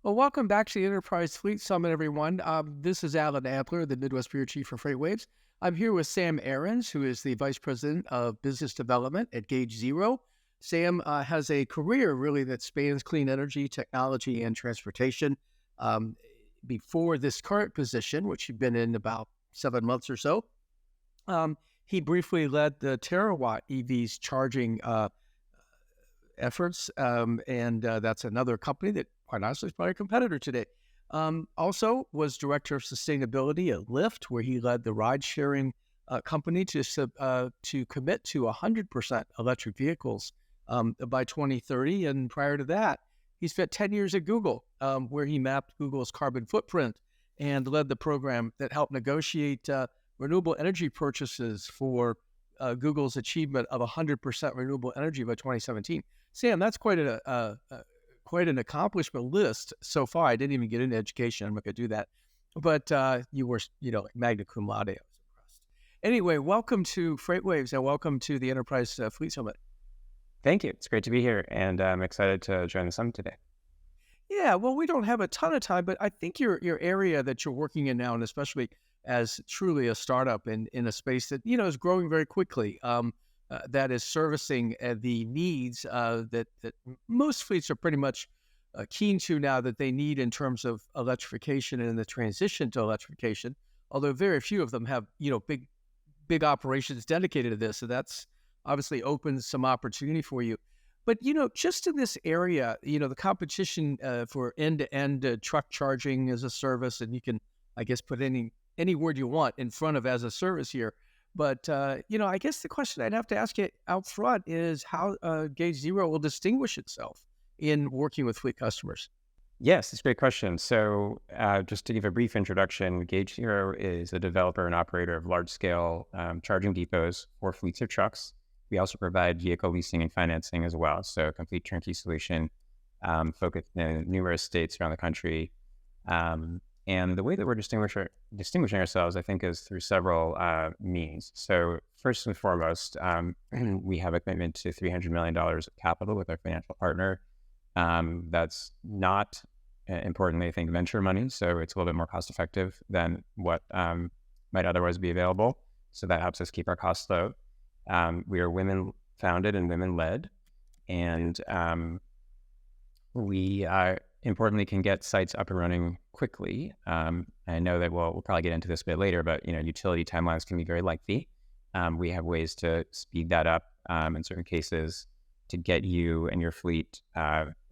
Well, welcome back to the Enterprise Fleet Summit, everyone. This is Alan Adler, the Midwest Bureau Chief for FreightWaves. I'm here with Sam Arons, who is the Vice President of Business Development at Gage Zero. Sam has a career really that spans clean energy, technology, and transportation. Um, Before this current position, which he'd been in about 7 months or so, he briefly led the terawatt EVs charging efforts, and that's another company that, quite honestly, is probably a competitor today. Also was director of sustainability at Lyft, where he led the ride-sharing company to commit to 100% electric vehicles by 2030. And prior to that, he spent 10 years at Google, where he mapped Google's carbon footprint and led the program that helped negotiate renewable energy purchases for Google's achievement of 100% renewable energy by 2017. Sam, that's quite an accomplishment list so far. I didn't even get into education. I'm not going to do that. But you were, like magna cum laude. I was impressed. Anyway, welcome to FreightWaves and welcome to the Enterprise Fleet Summit. Thank you. It's great to be here, and I'm excited to join the summit today. Yeah, well, we don't have a ton of time, but I think your area that you're working in now, and especially as truly a startup in a space that is growing very quickly, that is servicing the needs that most fleets are pretty much keen to now that they need in terms of electrification and the transition to electrification. Although very few of them have big operations dedicated to this, so that's obviously opens some opportunity for you. But, just in this area, the competition for end-to-end truck charging as a service, and you can, I guess, put any word you want in front of as a service here. But, I guess the question I'd have to ask you out front is how Gage Zero will distinguish itself in working with fleet customers. Yes, it's a great question. So just to give a brief introduction, Gage Zero is a developer and operator of large-scale charging depots for fleets of trucks. We also provide vehicle leasing and financing as well, so a complete turnkey solution focused in numerous states around the country. And the way that we're distinguishing ourselves, I think, is through several means. So first and foremost, we have a commitment to $300 million of capital with our financial partner. That's not, importantly, I think, venture money. So it's a little bit more cost effective than what might otherwise be available. So that helps us keep our costs low. We are women founded and women led. And we importantly can get sites up and running quickly. I know that we'll probably get into this a bit later, but utility timelines can be very lengthy. We have ways to speed that up in certain cases to get you and your fleet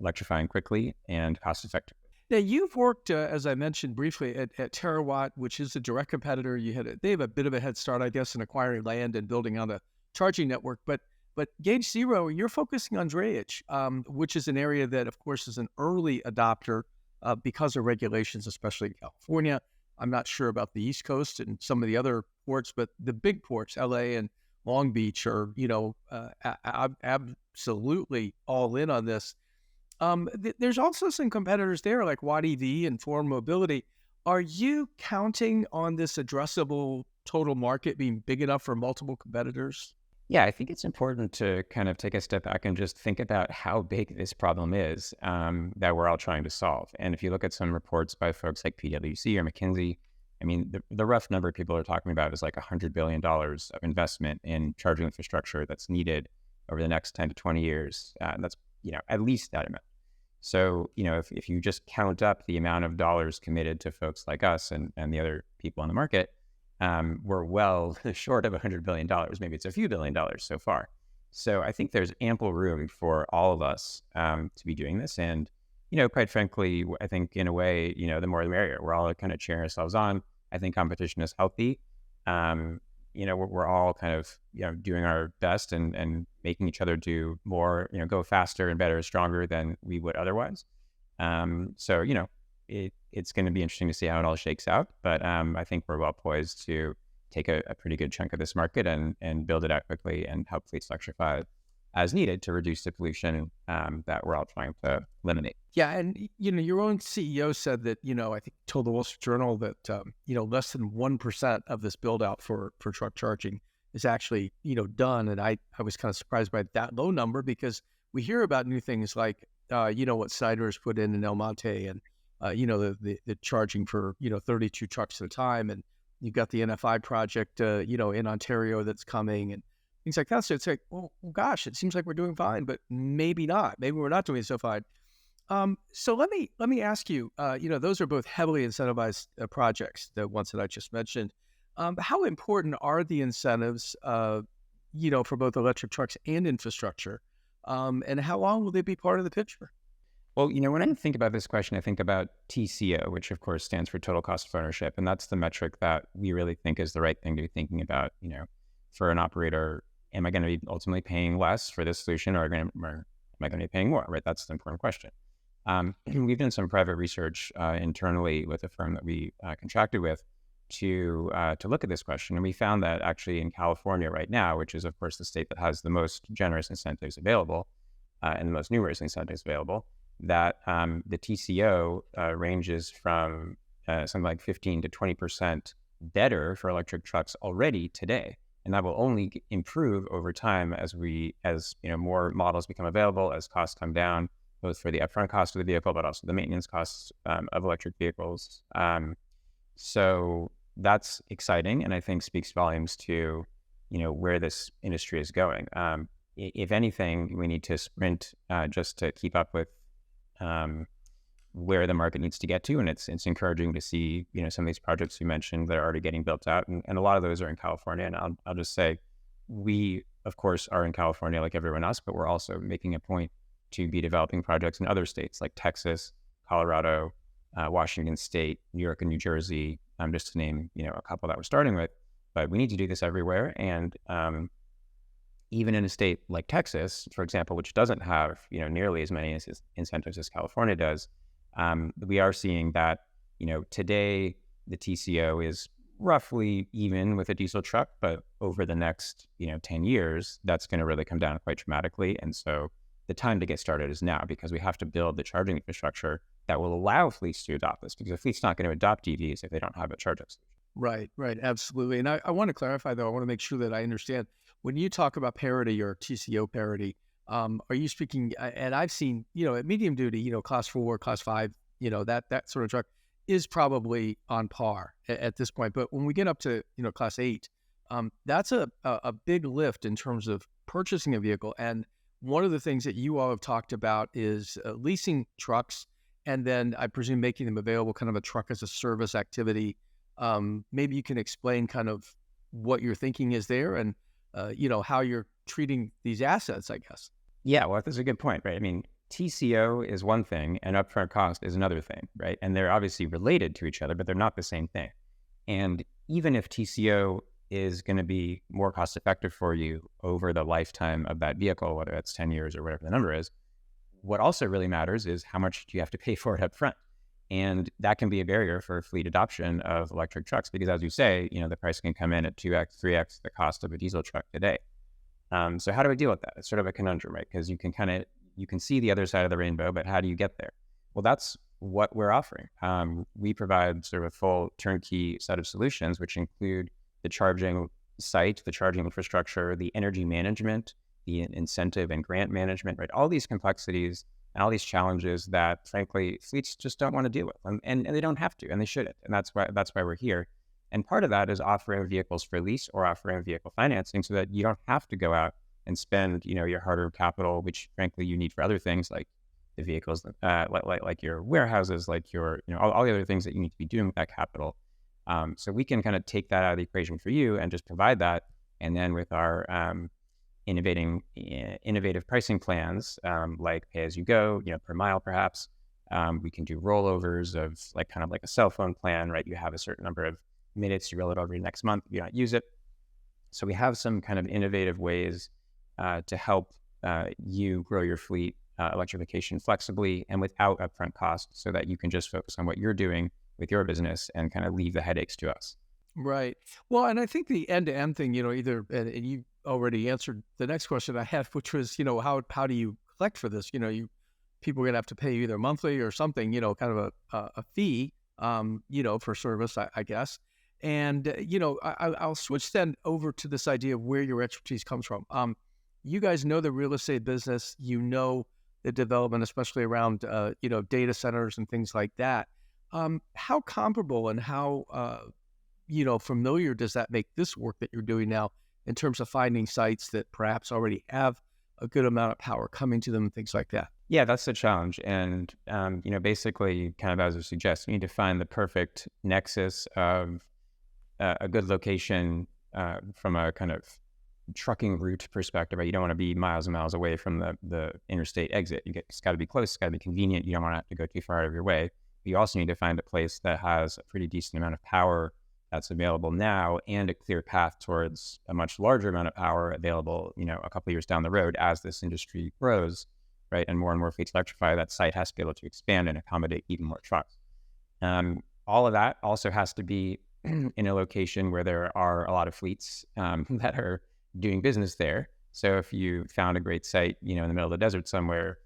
electrifying quickly and cost effectively. Now, you've worked, as I mentioned briefly, at Terawatt, which is a direct competitor. They have a bit of a head start, I guess, in acquiring land and building on a charging network. But Gage Zero, you're focusing on drayage, which is an area that, of course, is an early adopter because of regulations, especially in California. I'm not sure about the East Coast and some of the other ports, but the big ports, LA and Long Beach, are absolutely all in on this. There's also some competitors there like Watt EV and Foreign Mobility. Are you counting on this addressable total market being big enough for multiple competitors? Yeah, I think it's important to kind of take a step back and just think about how big this problem is that we're all trying to solve. And if you look at some reports by folks like PwC or McKinsey, I mean, the rough number people are talking about is like $100 billion of investment in charging infrastructure that's needed over the next 10 to 20 years. That's, at least that amount. So, if you just count up the amount of dollars committed to folks like us and the other people on the market, we're well short of $100 billion. Maybe it's a few $1 billion so far. So I think there's ample room for all of us to be doing this. And, quite frankly, I think in a way, the more the merrier. We're all kind of cheering ourselves on. I think competition is healthy. We're all kind of, doing our best and making each other do more, go faster and better, stronger than we would otherwise. It's going to be interesting to see how it all shakes out. But I think we're well poised to take a pretty good chunk of this market and build it out quickly and help fleets electrify as needed to reduce the pollution that we're all trying to eliminate. Yeah, and your own CEO said that I think told the Wall Street Journal that less than 1% of this build out for truck charging is actually done, and I was kind of surprised by that low number because we hear about new things like what Sider's put in El Monte the charging for 32 trucks at a time, and you've got the NFI project in Ontario that's coming and things like that. So it's like, well, gosh, it seems like we're doing fine, but maybe not. Maybe we're not doing so fine. So let me ask you. Those are both heavily incentivized projects, the ones that I just mentioned. How important are the incentives, for both electric trucks and infrastructure? And how long will they be part of the picture? Well, when I think about this question, I think about TCO, which of course stands for total cost of ownership. And that's the metric that we really think is the right thing to be thinking about, for an operator. Am I going to be ultimately paying less for this solution, or am I going to be paying more, right? That's the important question. We've done some private research internally with a firm that we contracted with to look at this question. And we found that actually in California right now, which is of course the state that has the most generous incentives available and the most numerous incentives available, that the TCO ranges from something like 15 to 20% better for electric trucks already today. And that will only improve over time as more models become available, as costs come down, both for the upfront cost of the vehicle, but also the maintenance costs of electric vehicles. So that's exciting, and I think speaks volumes to, where this industry is going. If anything, we need to sprint just to keep up with where the market needs to get to. And it's encouraging to see, some of these projects you mentioned that are already getting built out. And a lot of those are in California. And I'll just say, we, of course, are in California like everyone else, but we're also making a point to be developing projects in other states like Texas, Colorado, Washington State, New York, and New Jersey, just to name, a couple that we're starting with. But we need to do this everywhere. And even in a state like Texas, for example, which doesn't have, nearly as many incentives as California does, we are seeing that, today the TCO is roughly even with a diesel truck, but over the next, 10 years, that's going to really come down quite dramatically. And so the time to get started is now, because we have to build the charging infrastructure that will allow fleets to adopt this, because a fleet's not going to adopt EVs if they don't have a charging solution. Right, absolutely. And I want to clarify, though, I want to make sure that I understand. When you talk about parity or TCO parity, are you speaking, and I've seen, at medium duty, class 4, class 5, that sort of truck is probably on par at this point. But when we get up to, class 8, that's a big lift in terms of purchasing a vehicle. And one of the things that you all have talked about is leasing trucks, and then I presume making them available, kind of a truck as a service activity. Maybe you can explain kind of what your thinking is there, and how you're treating these assets, I guess. Yeah, well, that's a good point, right? I mean, TCO is one thing and upfront cost is another thing, right? And they're obviously related to each other, but they're not the same thing. And even if TCO is going to be more cost effective for you over the lifetime of that vehicle, whether that's 10 years or whatever the number is, what also really matters is how much do you have to pay for it up front. And that can be a barrier for fleet adoption of electric trucks, because as you say, the price can come in at 2x, 3x the cost of a diesel truck today. So how do we deal with that? It's sort of a conundrum, right? Because you can see the other side of the rainbow, but how do you get there? Well, that's what we're offering. We provide sort of a full turnkey set of solutions, which include the charging site, the charging infrastructure, the energy management, the incentive and grant management, right? All these complexities and all these challenges that, frankly, fleets just don't want to deal with, and they don't have to, and they shouldn't. And that's why we're here. And part of that is offering vehicles for lease or offering vehicle financing, so that you don't have to go out and spend, your hard-earned capital, which frankly you need for other things like the vehicles, like your warehouses, like your, all the other things that you need to be doing with that capital. So we can kind of take that out of the equation for you and just provide that. And then with our innovative pricing plans, like pay as you go, per mile perhaps, we can do rollovers of kind of like a cell phone plan, right? You have a certain number of minutes, you roll it over next month, you don't use it. So we have some kind of innovative ways to help you grow your fleet electrification flexibly and without upfront costs, so that you can just focus on what you're doing with your business and kind of leave the headaches to us. Right. Well, and I think the end-to-end thing, and you already answered the next question I had, which was, how do you collect for this? People are going to have to pay you either monthly or something, kind of a fee, for service, I guess. And, I'll switch then over to this idea of where your expertise comes from. You guys know the real estate business, the development, especially around data centers and things like that. How comparable and how familiar does that make this work that you're doing now in terms of finding sites that perhaps already have a good amount of power coming to them and things like that? Yeah, that's the challenge. And, basically, kind of as it suggests, you need to find the perfect nexus of a good location from a kind of trucking route perspective, right? You don't want to be miles and miles away from the interstate exit. It's got to be close, it's got to be convenient. You don't want to have to go too far out of your way. But you also need to find a place that has a pretty decent amount of power that's available now and a clear path towards a much larger amount of power available, a couple of years down the road as this industry grows, right? And more fleets electrify, that site has to be able to expand and accommodate even more trucks. All of that also has to be in a location where there are a lot of fleets that are doing business there. So if you found a great site, in the middle of the desert somewhere,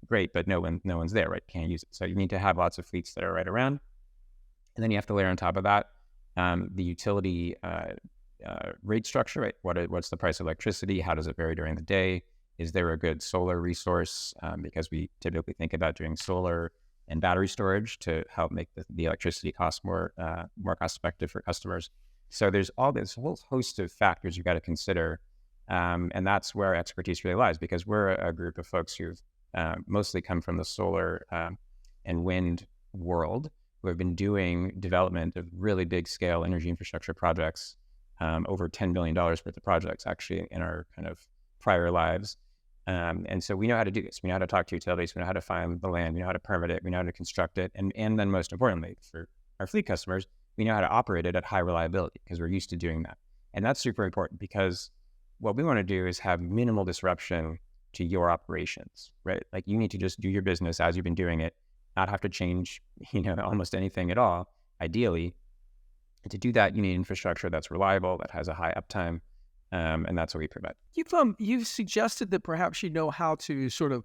great, but no one's there, right? Can't use it. So you need to have lots of fleets that are right around. And then you have to layer on top of that the utility rate structure, right? What's the price of electricity? How does it vary during the day? Is there a good solar resource? Because we typically think about doing solar and battery storage to help make the electricity cost more cost effective for customers. So there's all this whole host of factors you've got to consider. And that's where expertise really lies, because we're a group of folks who've mostly come from the solar and wind world, who have been doing development of really big scale energy infrastructure projects, over $10 billion worth of projects actually in our kind of prior lives. And so we know how to do this. We know how to talk to utilities. We know how to find the land. We know how to permit it. We know how to construct it. And then most importantly, for our fleet customers, we know how to operate it at high reliability because we're used to doing that. And that's super important, because what we want to do is have minimal disruption to your operations, right? Like, you need to just do your business as you've been doing it, not have to change, almost anything at all, ideally. And to do that, you need infrastructure that's reliable, that has a high uptime, and that's what we provide. You've suggested that perhaps you know how to sort of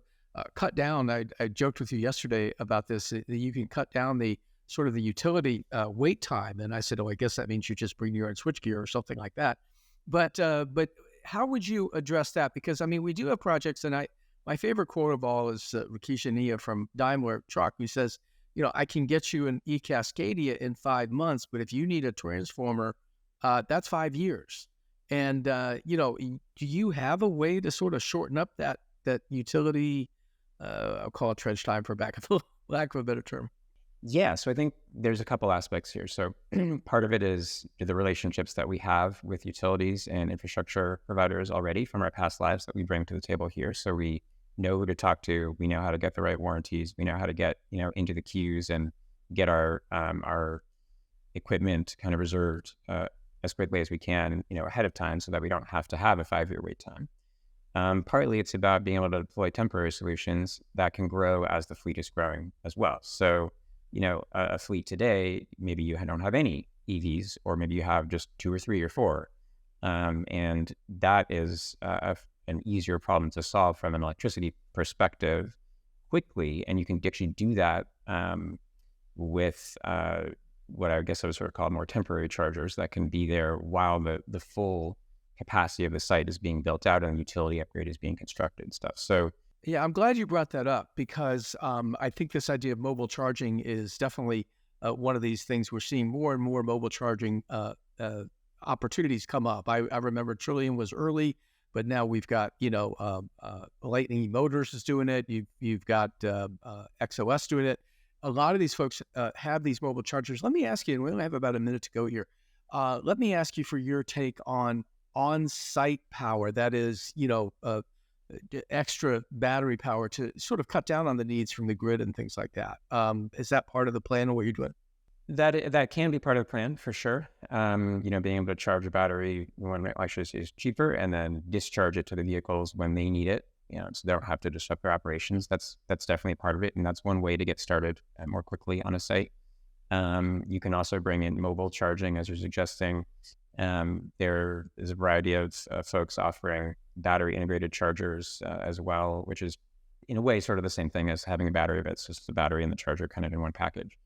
cut down. I joked with you yesterday about this, that you can cut down the sort of the utility wait time. And I said, I guess that means you just bring your own switchgear or something like that. But how would you address that? Because, we do have projects, and my favorite quote of all is Rakesh Ania from Daimler Truck, who says, I can get you an eCascadia in 5 months, but if you need a transformer, that's 5 years. And, do you have a way to sort of shorten up that utility, I'll call it trench time for lack of a better term? Yeah, so I think there's a couple aspects here. So part of it is the relationships that we have with utilities and infrastructure providers already from our past lives that we bring to the table here. So we know who to talk to. We know how to get the right warranties. We know how to get, into the queues and get our equipment kind of reserved as quickly as we can, ahead of time, so that we don't have to have a 5-year wait time. Partly it's about being able to deploy temporary solutions that can grow as the fleet is growing as well. So, a fleet today, maybe you don't have any EVs, or maybe you have just 2 or 3 or 4. And that is an easier problem to solve from an electricity perspective quickly. And you can actually do that with what I guess I would sort of call more temporary chargers that can be there while the full capacity of the site is being built out and the utility upgrade is being constructed and stuff. So yeah, I'm glad you brought that up, because I think this idea of mobile charging is definitely one of these things. We're seeing more and more mobile charging opportunities come up. I remember Trillium was early, but now we've got, Lightning Motors is doing it. You've got XOS doing it. A lot of these folks have these mobile chargers. Let me ask you, and we only have about a minute to go here. Let me ask you for your take on on-site power. That is, extra battery power to sort of cut down on the needs from the grid and things like that. Is that part of the plan, or what you're doing? that can be part of the plan for sure. Being able to charge a battery when electricity is cheaper and then discharge it to the vehicles when they need it, so they don't have to disrupt their operations. That's definitely a part of it. And that's one way to get started more quickly on a site. You can also bring in mobile charging, as you're suggesting. There is a variety of folks offering battery integrated chargers as well, which is in a way sort of the same thing as having a battery, but it's just the battery and the charger kind of in one package.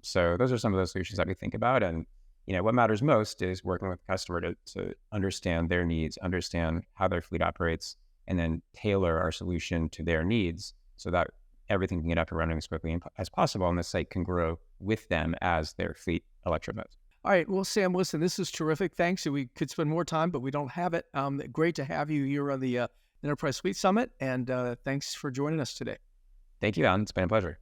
So those are some of those solutions that we think about. And, what matters most is working with the customer to understand their needs, understand how their fleet operates, and then tailor our solution to their needs so that everything can get up and running as quickly as possible, and the site can grow with them as their fleet electrifies. All right. Well, Sam, listen, this is terrific. Thanks. We could spend more time, but we don't have it. Great to have you here on the Enterprise Fleet Summit, and thanks for joining us today. Thank you, Alan. It's been a pleasure.